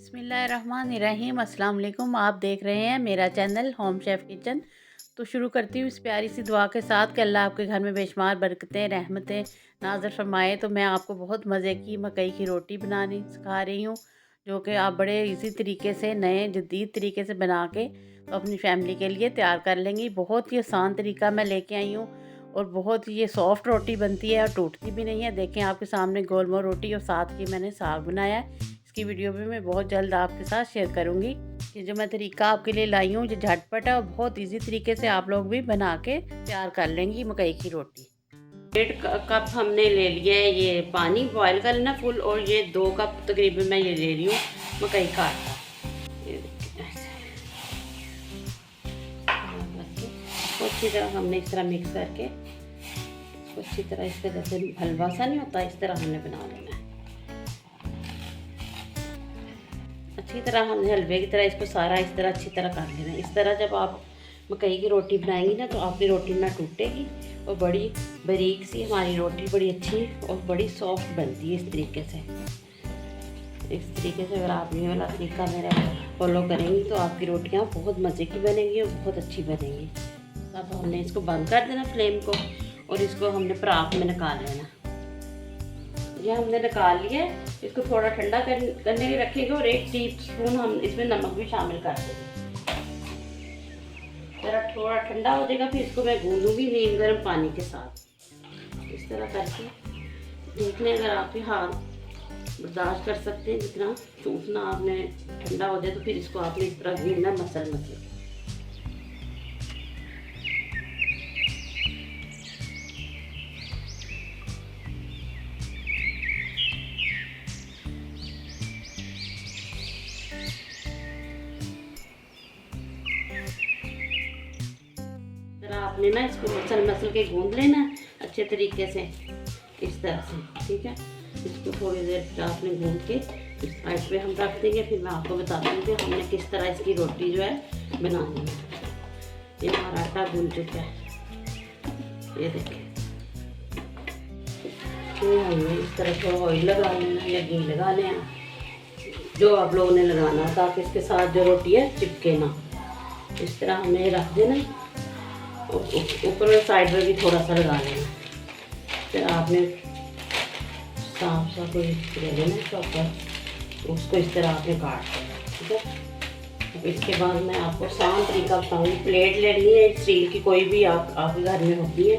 बिस्मिल्लाहिर्रहमानिर्रहीम। अस्सलाम वालेकुम। आप देख रहे हैं मेरा चैनल होम शेफ़ किचन। तो शुरू करती हूँ इस प्यारी सी दुआ के साथ कि अल्लाह आपके घर में बेशुमार बरकतें रहमतें नाज़िल फरमाए। तो मैं आपको बहुत मज़े की मकई की रोटी बनानी सिखा रही हूँ, जो कि आप बड़े इजी तरीके से नए जदीद तरीके से बना के तो अपनी फैमिली के लिए तैयार कर लेंगी। बहुत ही आसान तरीका मैं लेके आई हूँ और बहुत ही ये सॉफ्ट रोटी बनती है और टूटती भी नहीं है। देखें आपके सामने गोलमोल रोटी और साथ ही मैंने साग बनाया है। इसकी वीडियो भी मैं बहुत जल्द आपके साथ शेयर करूंगी। ये जो मैं तरीका आपके लिए लाई हूँ, ये झटपट है और बहुत इजी तरीके से आप लोग भी बना के तैयार कर लेंगी मकई की रोटी। 1.5 कप हमने ले लिया है ये पानी बॉयल कर लेना फुल, और ये 2 कप तकरीबन मैं ये ले रही हूँ मकई का आटा। अच्छी तरह हमने इस तरह मिक्स करके इसको अच्छी तरह, इसका जैसे हलवा सा नहीं होता, इस तरह हमने बना लेना है। अच्छी तरह हमने हलवे की तरह इसको सारा इस तरह अच्छी तरह कर लेना है। इस तरह जब आप मकई की रोटी बनाएंगी ना, तो आपकी रोटी ना टूटेगी और बड़ी बारीक सी हमारी रोटी बड़ी अच्छी और बड़ी सॉफ्ट बनती है। इस तरीके से अगर आप ये वाला तरीका मेरा फॉलो करेंगी तो आपकी रोटियां बहुत मज़े की बनेंगी और बहुत अच्छी बनेंगी। अब हमने इसको बंद कर देना फ्लेम को, और इसको हमने परात में निकाल लेना। ये हमने निकाल लिया है। इसको थोड़ा ठंडा करने के रखेंगे और 1 टीस्पून हम इसमें नमक भी शामिल कर देंगे। जरा थोड़ा ठंडा हो जाएगा, फिर इसको मैं गूंदूंगी नीम गर्म पानी के साथ। इस तरह करके देख लें, अगर आपके हाथ बर्दाश्त कर सकते हैं जितना टूटना आपने ठंडा हो जाए, तो फिर इसको आपने इस तरह गूंदना मसल। आपने ना इसको मसल के गूंद लेना अच्छे तरीके से इस तरह से, ठीक है। इसको थोड़ी देर आपने गूंद के इस साइड पे हम रख देंगे। फिर मैं आपको बताती हूँ कि हमने किस तरह इसकी रोटी जो है बनानी है। ये हमारा आटा गूंद चुका है, ये देखिए। तो हमने इस तरह से ऑयल लगा लेना या घी लगा लेना, जो आप लोगों ने लगाना, ताकि इसके साथ जो रोटी है चिपके ना। इस तरह हमने रख देना, ऊपर साइड में भी थोड़ा सा लगा लेना। फिर आपने साफ सा कोई ले लेना चॉपर, उसको इस तरह आपने काट देना, ठीक है। अब इसके बाद मैं आपको आसान तरीका बताऊँगी। प्लेट लेनी है स्टील की, कोई भी आपके घर में होती है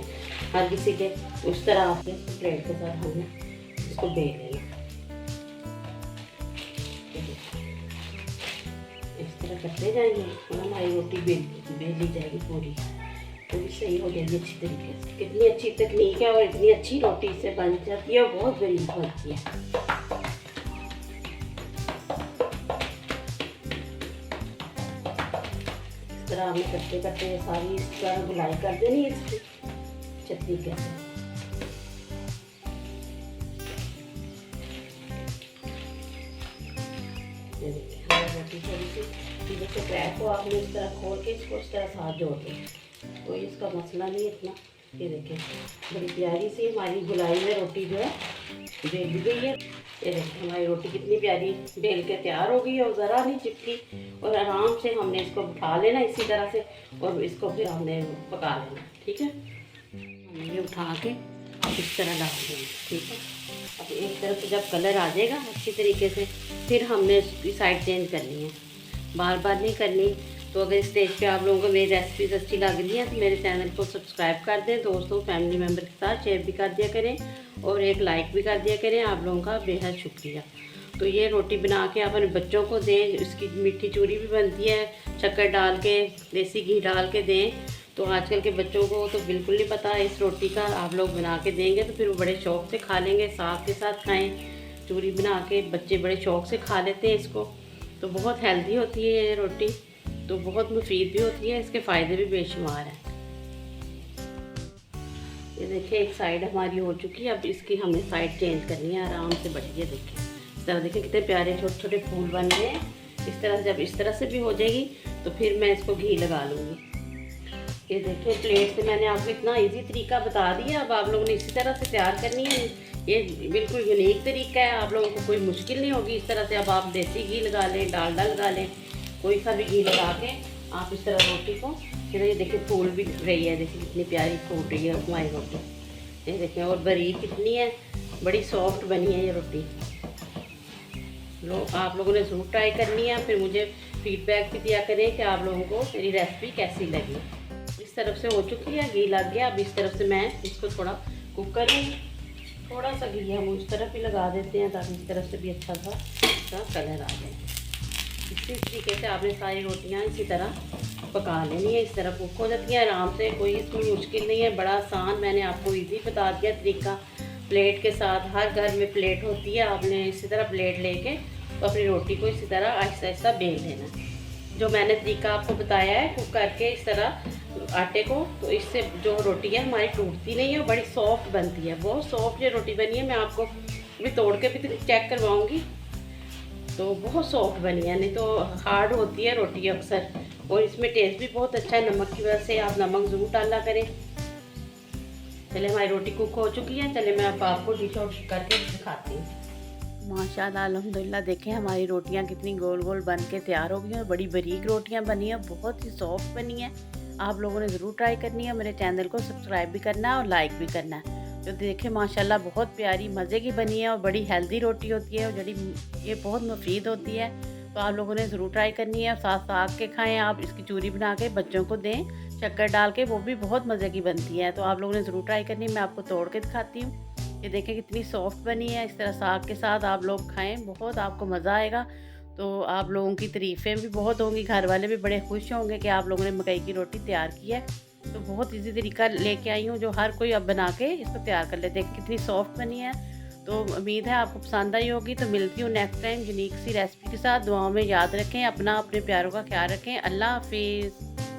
हर किसी के, उस तरह आपने प्लेट के साथ हमने इसको बेल लेना। इस तरह करते जाएंगे और हमारी रोटी बेली जाएगी पूरी सही हो जाएगी अच्छी तरीके से। कितनी अच्छी तकनीक है और इतनी अच्छी रोटी से बन जाती है और बहुत गरीब बनती है। इस तरह हमें करते करते सारी इस तरह गुलाई कर देनी है इसकी अच्छे तरीके से। रोटी थोड़ी सी जैसे क्रैक को आपने इस तरह खोल के इसको इस तरह साथ जोड़ दें, कोई इसका मसला नहीं इतना। ये देखें बड़ी प्यारी सी हमारी गुलाई में रोटी जो है बेल गई है। ये देखें हमारी रोटी कितनी प्यारी बेल के तैयार हो गई है और ज़रा नहीं चिपकी, और आराम से हमने इसको उठा लेना इसी तरह से, और इसको फिर हमने पका लेना, ठीक है। हमने ये उठा के इस तरह डाल देंगे, ठीक है। अब एक तरफ से जब कलर आ जाएगा अच्छी तरीके से, फिर हमने इसकी साइड चेंज करनी है, बार बार नहीं करनी। तो अगर इस स्टेज पे आप लोगों को मेरी रेसिपीज अच्छी लग रही है तो मेरे चैनल को सब्सक्राइब कर दें, दोस्तों फैमिली मेम्बर के साथ शेयर भी कर दिया करें और एक लाइक भी कर दिया करें। आप लोगों का बेहद शुक्रिया। तो ये रोटी बना के अपने बच्चों को दें। इसकी मीठी चूरी भी बनती है, शक्कर डाल के देसी घी डाल के दें। तो आजकल के बच्चों को तो बिल्कुल नहीं पता इस रोटी का, आप लोग बना के देंगे तो फिर वो बड़े शौक़ से खा लेंगे। साग के साथ खाएँ, चूरी बना के बच्चे बड़े शौक़ से खा लेते हैं इसको। तो बहुत हेल्दी होती है ये रोटी, तो बहुत मुफीद भी होती है, इसके फ़ायदे भी बेशुमार हैं। ये देखिए एक साइड हमारी हो चुकी है, अब इसकी हमें साइड चेंज करनी है आराम से बढ़िए। देखिए इस तरह देखिए कितने प्यारे छोटे छोटे फूल बन रहे हैं। इस तरह जब इस तरह से भी हो जाएगी तो फिर मैं इसको घी लगा लूँगी। ये देखिए प्लेट से मैंने आपको इतना इजी तरीका बता दिया। अब आप लोगों ने इसी तरह से तैयार करनी है। ये बिल्कुल यूनिक तरीका है, आप लोगों को कोई मुश्किल नहीं होगी। इस तरह से अब आप देसी घी लगा लें, डालडा लगा लें, कोई सा भी घी लगा के आप इस तरह रोटी को, फिर ये देखिए फूल भी रही है, देखिए कितनी प्यारी फूल रही है हमारी रोटी, ये देखिए। और बारीक कितनी है, बड़ी सॉफ्ट बनी है ये रोटी। आप लोगों ने ज़रूर ट्राई करनी है, फिर मुझे फीडबैक भी दिया करें कि आप लोगों को मेरी रेसिपी कैसी लगी। इस तरफ से हो चुकी है, घी लग गया। अब इस तरफ से मैं इसको थोड़ा कुक करूँगी। थोड़ा सा घी हम उस तरफ भी लगा देते हैं ताकि इस तरफ से भी अच्छा सा इसका कलर आ जाए। इसी तरीके से आपने सारी रोटियां इसी तरह पका लेनी है। इस तरह कुक हो जाती है आराम से, कोई इसमें मुश्किल नहीं है, बड़ा आसान। मैंने आपको इजी बता दिया तरीका। प्लेट के साथ, हर घर में प्लेट होती है, आपने इसी तरह प्लेट लेके तो अपनी रोटी को इसी तरह आहिस्ता आहिस्ता बेल लेना। जो मैंने तरीका आपको बताया है कुक करके इस तरह आटे को, तो इससे जो रोटी है हमारी टूटती नहीं है, बड़ी सॉफ्ट बनती है। बहुत सॉफ्ट ये रोटी बनी है, मैं आपको भी तोड़ के भी चेक करवाऊंगी। तो बहुत सॉफ्ट बनी है, नहीं तो हार्ड होती है रोटी अक्सर। और इसमें टेस्ट भी बहुत अच्छा है, नमक की वजह से। आप नमक ज़रूर डाला करें। चले हमारी रोटी कुक हो चुकी है, चले मैं अब आपको डिश आउट करके दिखाती हूँ। माशाल्लाह अल्हम्दुलिल्लाह, देखें हमारी रोटियां कितनी गोल गोल बन के तैयार हो गई हैं। बड़ी बारीक रोटियां बनी हैं, बहुत ही सॉफ्ट बनी हैं। आप लोगों ने ज़रूर ट्राई करनी है। मेरे चैनल को सब्सक्राइब भी करना है और लाइक भी करना है। तो देखें माशाल्लाह बहुत प्यारी मज़े की बनी है और बड़ी हेल्दी रोटी होती है और जड़ी ये बहुत मुफीद होती है। तो आप लोगों ने ज़रूर ट्राई करनी है। साथ साथ के खाएँ, आप इसकी चूरी बना के बच्चों को दें शक्कर डाल के, वो भी बहुत मज़े की बनती है। तो आप लोगों ने ज़रूर ट्राई करनी है। मैं आपको तोड़ के दिखाती हूँ। ये देखें कितनी सॉफ्ट बनी है। इस तरह साग के साथ आप लोग खाएं, बहुत आपको मज़ा आएगा। तो आप लोगों की तारीफ़ें भी बहुत होंगी, घर वाले भी बड़े खुश होंगे कि आप लोगों ने मकई की रोटी तैयार की है। तो बहुत इजी तरीका लेके आई हूँ जो हर कोई अब बना के इसको तैयार कर ले। देखें कितनी सॉफ्ट बनी है। तो उम्मीद है आपको पसंद आई होगी। तो मिलती हूँ नेक्स्ट टाइम यूनिक सी रेसिपी के साथ। दुआओं में याद रखें अपना, अपने प्यारों का ख्याल रखें। अल्लाह हाफिज़।